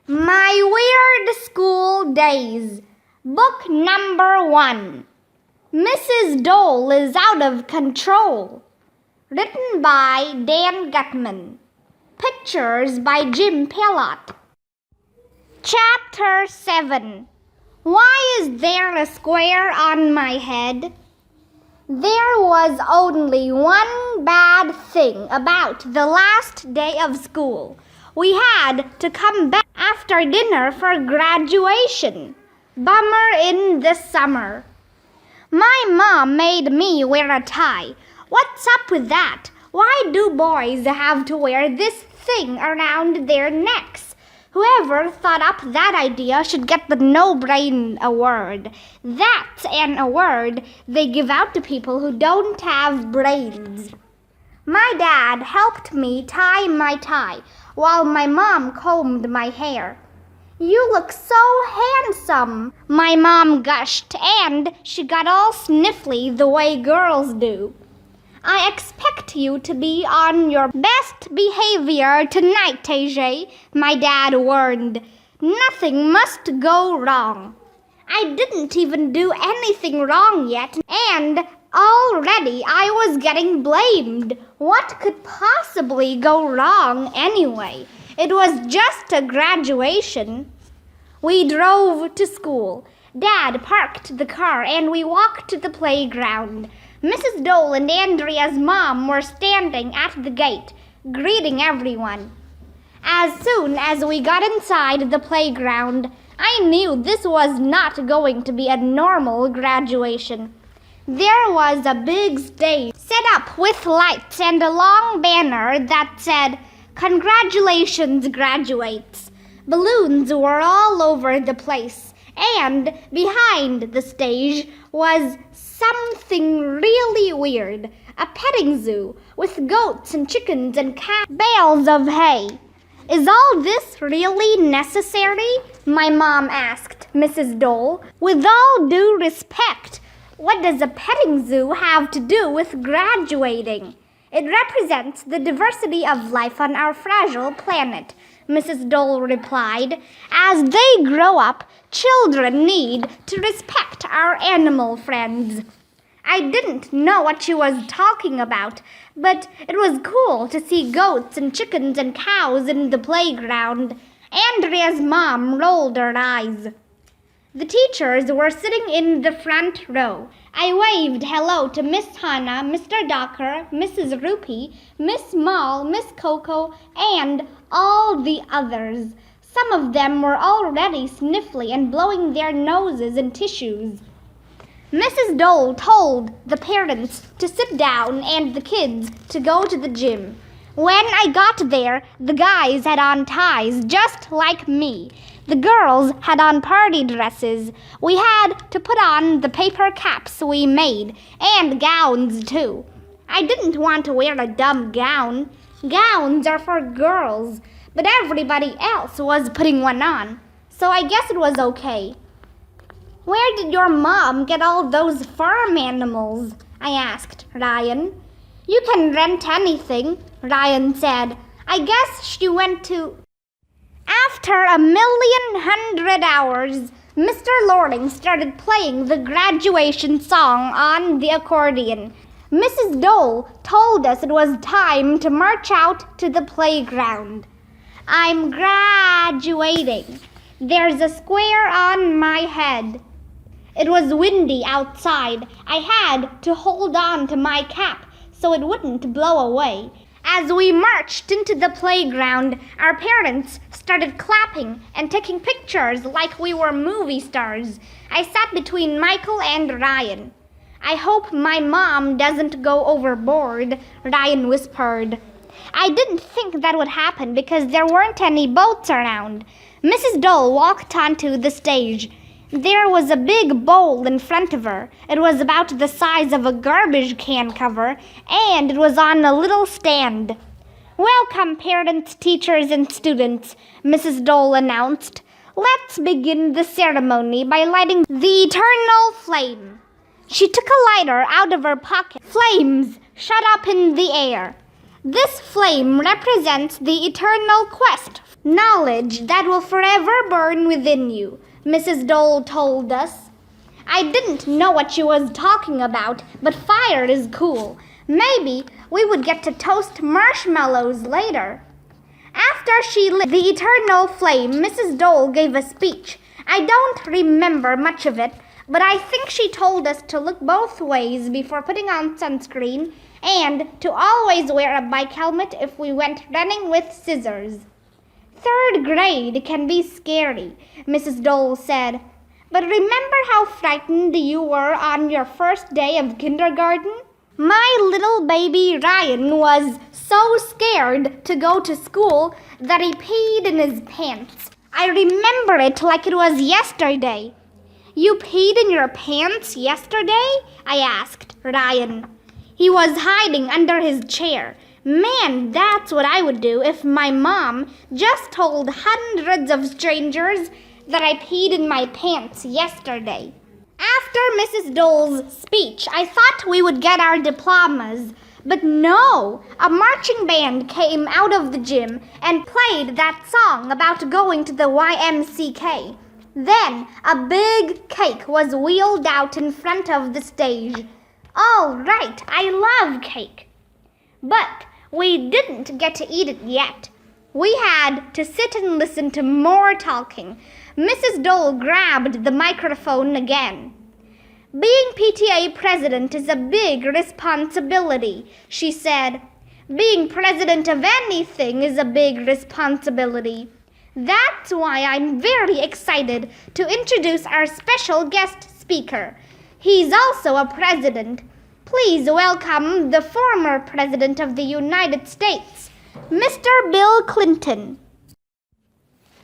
My Weird School Days, Book Number 1. Mrs. Dole is Out of Control. Written by Dan Gutman. Pictures by Jim Pelot. Chapter 7. Why is there a square on my head? There was only one bad thing about the last day of school. We had to come back after dinner for graduation. Bummer in the summer. My mom made me wear a tie. What's up with that? Why do boys have to wear this thing around their necks? Whoever thought up that idea should get the no-brain award. That's an award they give out to people who don't have brains. My dad helped me tie my tie while my mom combed my hair. You look so handsome, my mom gushed, and she got all sniffly the way girls do. I expect you to be on your best behavior tonight, Daze, my dad warned. Nothing must go wrong. I didn't even do anything wrong yet, and already I was getting blamed. What could possibly go wrong anyway? It was just a graduation. We drove to school. Dad parked the car and we walked to the playground. Mrs. Dole and Andrea's mom were standing at the gate, greeting everyone. As soon as we got inside the playground, I knew this was not going to be a normal graduation. There was a big stage set up with lights and a long banner that said, "Congratulations, graduates." Balloons were all over the place, and behind the stage was something really weird, a petting zoo with goats and chickens and bales of hay. Is all this really necessary? My mom asked Mrs. Dole. With all due respect, what does a petting zoo have to do with graduating? It represents the diversity of life on our fragile planet, Mrs. Dole replied. As they grow up, children need to respect our animal friends. I didn't know what she was talking about, but it was cool to see goats and chickens and cows in the playground. Andrea's mom rolled her eyes. The teachers were sitting in the front row. I waved hello to Miss Hannah, Mr. Docker, Mrs. Rupee, Miss Moll, Miss Coco, and all the others. Some of them were already sniffly and blowing their noses in tissues. Mrs. Dole told the parents to sit down and the kids to go to the gym. When I got there, the guys had on ties just like me. The girls had on party dresses. We had to put on the paper caps we made, and gowns too. I didn't want to wear a dumb gown. Gowns are for girls, but everybody else was putting one on, so I guess it was okay. Where did your mom get all those farm animals? I asked Ryan. You can rent anything, Ryan said. I guess she went to... After 1,100,000 hours, Mr. Loring started playing the graduation song on the accordion. Mrs. Dole told us it was time to march out to the playground. I'm graduating. There's a square on my head. It was windy outside. I had to hold on to my cap so it wouldn't blow away. As we marched into the playground, our parents started clapping and taking pictures like we were movie stars. I sat between Michael and Ryan. I hope my mom doesn't go overboard, Ryan whispered. I didn't think that would happen because there weren't any boats around. Mrs. Dole walked onto the stage. There was a big bowl in front of her. It was about the size of a garbage can cover, and it was on a little stand. Welcome, parents, teachers, and students, Mrs. Dole announced. Let's begin the ceremony by lighting the eternal flame. She took a lighter out of her pocket. Flames shot up in the air. This flame represents the eternal quest Knowledge that will forever burn within you, Mrs. Dole told us. I didn't know what she was talking about, but fire is cool. Maybe we would get to toast marshmallows later. After she lit the eternal flame, Mrs. Dole gave a speech. I don't remember much of it, but I think she told us to look both ways before putting on sunscreen and to always wear a bike helmet if we went running with scissors. 3rd grade can be scary, Mrs. Dole said. But remember how frightened you were on your first day of kindergarten? My little baby Ryan was so scared to go to school that he peed in his pants. I remember it like it was yesterday. You peed in your pants yesterday? I asked Ryan. He was hiding under his chair. Man, that's what I would do if my mom just told hundreds of strangers that I peed in my pants yesterday. After Mrs. Dole's speech, I thought we would get our diplomas. But no, a marching band came out of the gym and played that song about going to the YMCA. Then a big cake was wheeled out in front of the stage. All right, I love cake. But we didn't get to eat it yet. We had to sit and listen to more talking. Mrs. Dole grabbed the microphone again. Being PTA president is a big responsibility, she said. Being president of anything is a big responsibility. That's why I'm very excited to introduce our special guest speaker. He's also a president. Please welcome the former president of the United States, Mr. Bill Clinton.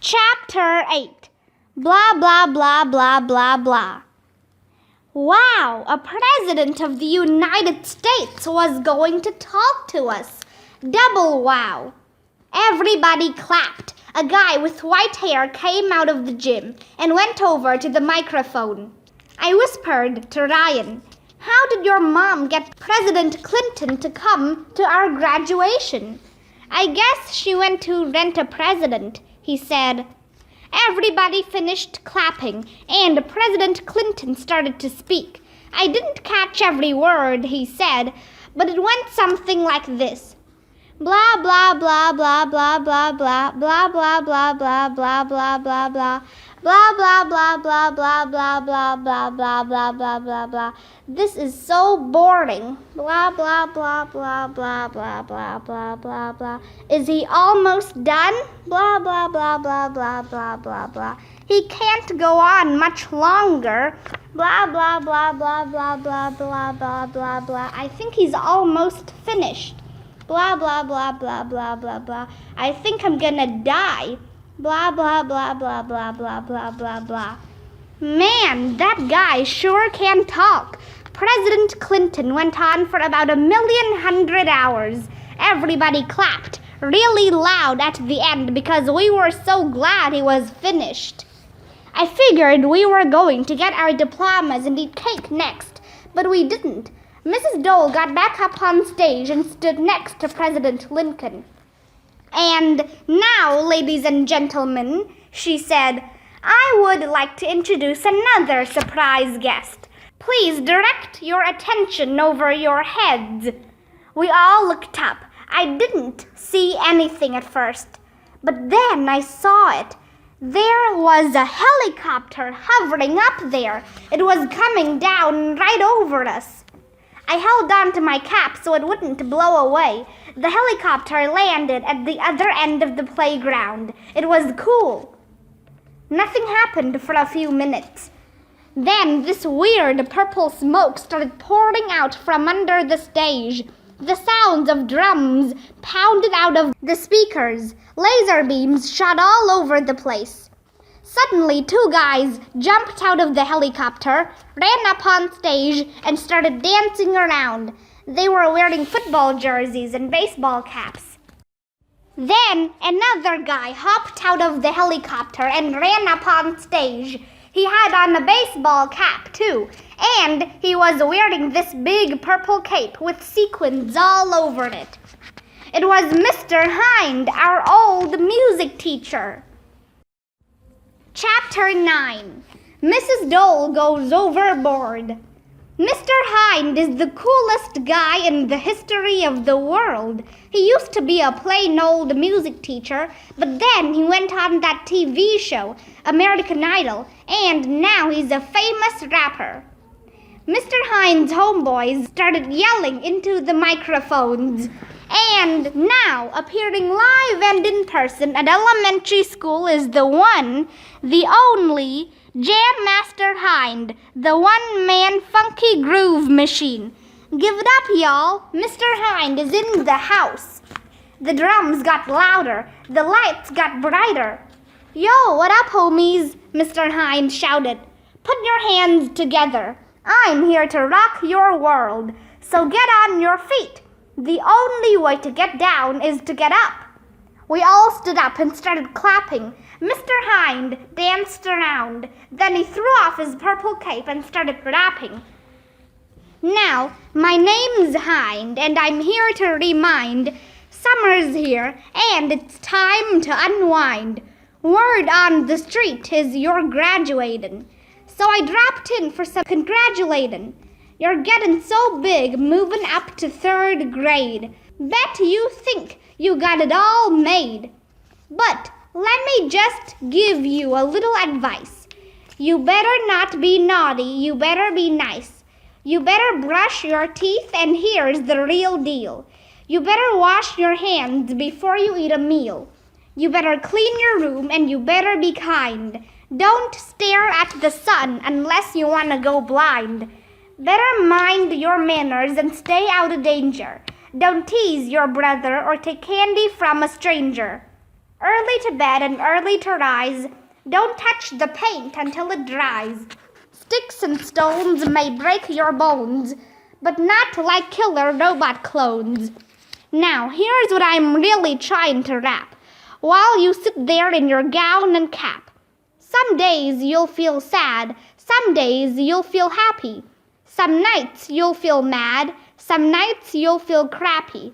Chapter 8. Blah, blah, blah, blah, blah, blah. Wow, a president of the United States was going to talk to us. Double wow. Everybody clapped. A guy with white hair came out of the gym and went over to the microphone. I whispered to Ryan, "How did your mom get President Clinton to come to our graduation?" "I guess she went to rent a president," he said. Everybody finished clapping, and President Clinton started to speak. I didn't catch every word he said, but it went something like this. Blah, blah, blah, blah, blah, blah, blah, blah, blah, blah, blah, blah, blah, blah, blah. Blah, blah, blah, blah, blah, blah, blah, blah, blah, blah, blah, blah, blah. This is so boring. Blah, blah, blah, blah, blah, blah, blah, blah, blah, blah. Is he almost done? Blah, blah, blah, blah, blah, blah, blah, blah. He can't go on much longer. Blah, blah, blah, blah, blah, blah, blah, blah, blah, blah. I think he's almost finished. Blah, blah, blah, blah, blah, blah, blah. I think I'm gonna die. Blah, blah, blah, blah, blah, blah, blah, blah, blah. Man, that guy sure can talk. President Clinton went on for about 1,100,000 hours. Everybody clapped really loud at the end because we were so glad he was finished. I figured we were going to get our diplomas and eat cake next, but we didn't. Mrs. Dole got back up on stage and stood next to President Lincoln. "And now, ladies and gentlemen," she said, "I would like to introduce another surprise guest. Please direct your attention over your heads." We all looked up. I didn't see anything at first, but then I saw it. There was a helicopter hovering up there. It was coming down right over us. I held on to my cap so it wouldn't blow away. The helicopter landed at the other end of the playground. It was cool. Nothing happened for a few minutes. Then this weird purple smoke started pouring out from under the stage. The sounds of drums pounded out of the speakers. Laser beams shot all over the place. Suddenly, 2 guys jumped out of the helicopter, ran up on stage, and started dancing around. They were wearing football jerseys and baseball caps. Then another guy hopped out of the helicopter and ran up on stage. He had on a baseball cap, too, and he was wearing this big purple cape with sequins all over it. It was Mr. Hind, our old music teacher. Chapter 9. Mrs. Dole Goes Overboard. Mr. Hind is the coolest guy in the history of the world. He used to be a plain old music teacher, but then he went on that TV show, American Idol, and now he's a famous rapper. Mr. Hind's homeboys started yelling into the microphones. And now, appearing live and in person at elementary school is the one, the only, Jam Master Hind, the one-man funky groove machine. Give it up, y'all. Mr. Hind is in the house. The drums got louder. The lights got brighter. Yo, what up, homies? Mr. Hind shouted. Put your hands together. I'm here to rock your world. So get on your feet. The only way to get down is to get up. We all stood up and started clapping. Mr. Hind danced around. Then he threw off his purple cape and started rapping. Now, my name's Hind, and I'm here to remind. Summer's here, and it's time to unwind. Word on the street is you're graduating. So I dropped in for some congratulating. You're getting so big, moving up to 3rd grade. Bet you think you got it all made. But let me just give you a little advice. You better not be naughty, you better be nice. You better brush your teeth, and here's the real deal. You better wash your hands before you eat a meal. You better clean your room, and you better be kind. Don't stare at the sun unless you want to go blind. Better mind your manners and stay out of danger. Don't tease your brother or take candy from a stranger. Early to bed and early to rise. Don't touch the paint until it dries. Sticks and stones may break your bones, but not like killer robot clones. Now, here's what I'm really trying to rap, while you sit there in your gown and cap. Some days you'll feel sad, some days you'll feel happy. Some nights you'll feel mad, some nights you'll feel crappy.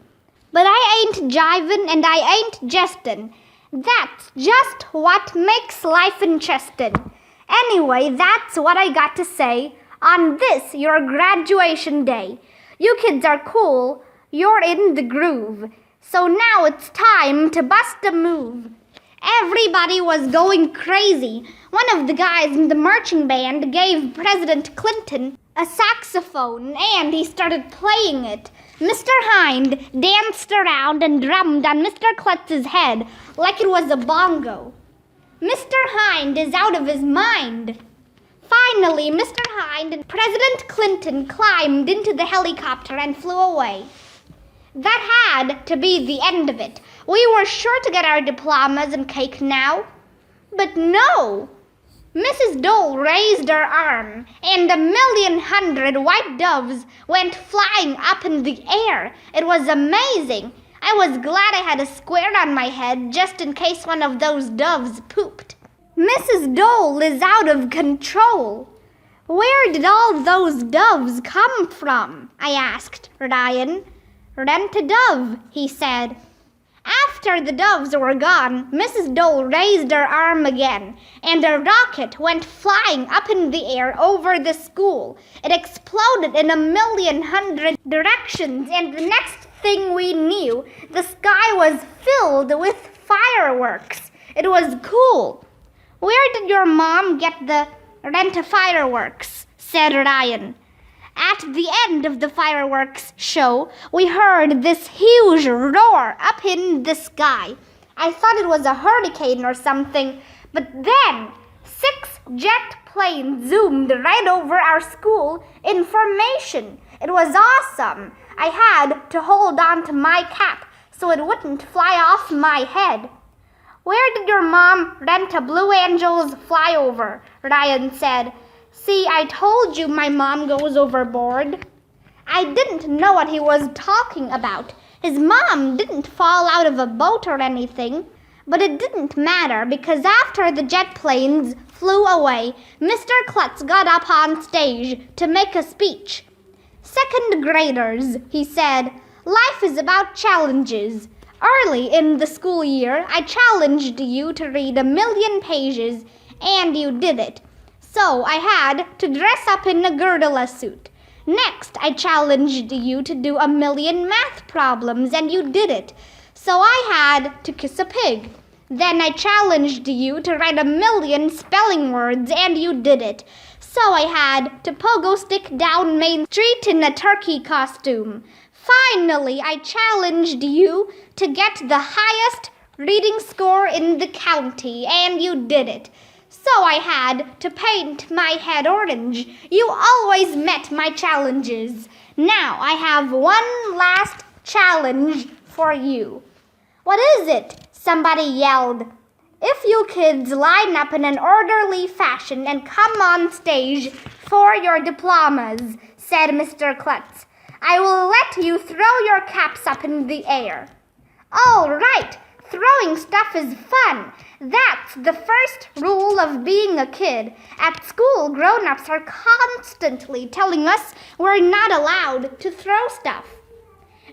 But I ain't jivin' and I ain't jestin'. That's just what makes life interesting. Anyway, that's what I got to say on this, your graduation day. You kids are cool, you're in the groove. So now it's time to bust a move. Everybody was going crazy. One of the guys in the marching band gave President Clinton a saxophone, and he started playing it. Mr. Hind danced around and drummed on Mr. Klutz's head like it was a bongo. Mr. Hind is out of his mind. Finally, Mr. Hind and President Clinton climbed into the helicopter and flew away. That had to be the end of it. We were sure to get our diplomas and cake now. But no! Mrs. Dole raised her arm, and 1,100,000 white doves went flying up in the air. It was amazing. I was glad I had a square on my head just in case one of those doves pooped. Mrs. Dole is out of control. Where did all those doves come from? I asked Ryan. Rent a dove, he said. After the doves were gone, Mrs. Dole raised her arm again, and a rocket went flying up in the air over the school. It exploded in 1,100,000 directions, and the next thing we knew, the sky was filled with fireworks. It was cool. Where did your mom get the rent-a-fireworks? Said Ryan. At the end of the fireworks show, we heard this huge roar up in the sky. I thought it was a hurricane or something, but then 6 jet planes zoomed right over our school in formation. It was awesome. I had to hold on to my cap so it wouldn't fly off my head. Where did your mom rent a Blue Angels flyover? Ryan said. See, I told you my mom goes overboard. I didn't know what he was talking about. His mom didn't fall out of a boat or anything. But it didn't matter because after the jet planes flew away, Mr. Klutz got up on stage to make a speech. Second graders, he said, Life is about challenges. Early in the school year, I challenged you to read 1,000,000 pages, and you did it. So I had to dress up in a girdle suit. Next, I challenged you to do 1,000,000 math problems, and you did it. So I had to kiss a pig. Then I challenged you to write 1,000,000 spelling words, and you did it. So I had to pogo stick down Main Street in a turkey costume. Finally, I challenged you to get the highest reading score in the county, and you did it. So I had to paint my head orange. You always met my challenges. Now I have one last challenge for you. What is it? Somebody yelled. If you kids line up in an orderly fashion and come on stage for your diplomas, said Mr. Klutz, I will let you throw your caps up in the air. All right, throwing stuff is fun. That's the first rule of being a kid. At school, grown-ups are constantly telling us we're not allowed to throw stuff.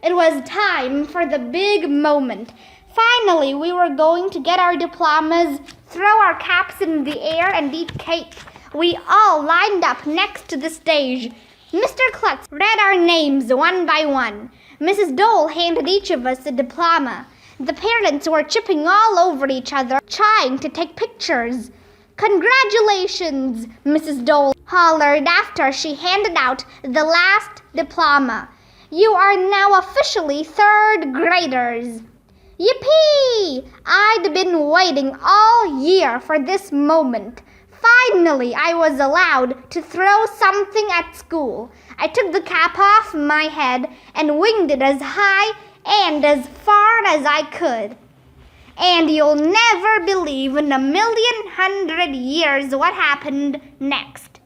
It was time for the big moment. Finally, we were going to get our diplomas, throw our caps in the air, and eat cake. We all lined up next to the stage. Mr. Klutz read our names one by one. Mrs. Dole handed each of us a diploma. The parents were chipping all over each other, trying to take pictures. Congratulations, Mrs. Dole hollered after she handed out the last diploma. You are now officially third graders. Yippee! I'd been waiting all year for this moment. Finally, I was allowed to throw something at school. I took the cap off my head and winged it as high and as far as I could. And you'll never believe in 1,100,000 years what happened next.